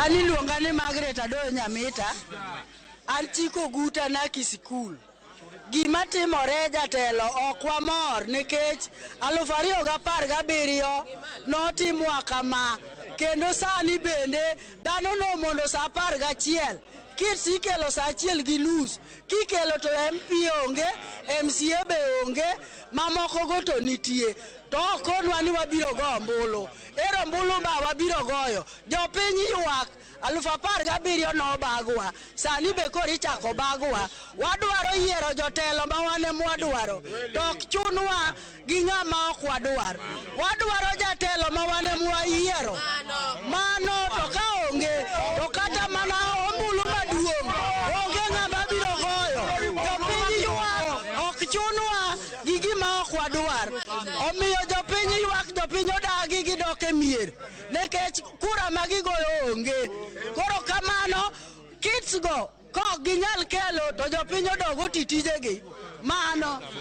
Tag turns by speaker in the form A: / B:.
A: Ani luonga ni Margaret Adoyo Nyamita, antiko guta na kisikul. Gima timore jatelo ok wamor nikech 2017 notimwa kama kendo sani bende dhano no mondo sa 11 kisikelo sa 1:30 kikelo to MP onge, MCA be onge, mamoko go to nitie. To konwa ni wabiro go ombulu. Ero ombulu ba wabiro goyo. Jopiny ywak 2017 no bagwa. Sani be kori chako bagwa. Wadwaro yiero jotelo ma wane mwadwaro. Tok chunwa gi ng'ama ok wadwar. Wadwaro jatelo ma wane mwayiero. Mano to ka onge to kata mana ombulu maduong'. Onge ng'ama biro goyo. Jopiny ywak ok chunwa gi gima ok wadwar. Omiyo jopiny ywak, jopiny odagi gidok e mier nikech kura magigoyo onge. Koro kamano kits go kok ginyal kelo to jopiny odogo titijegi. Mano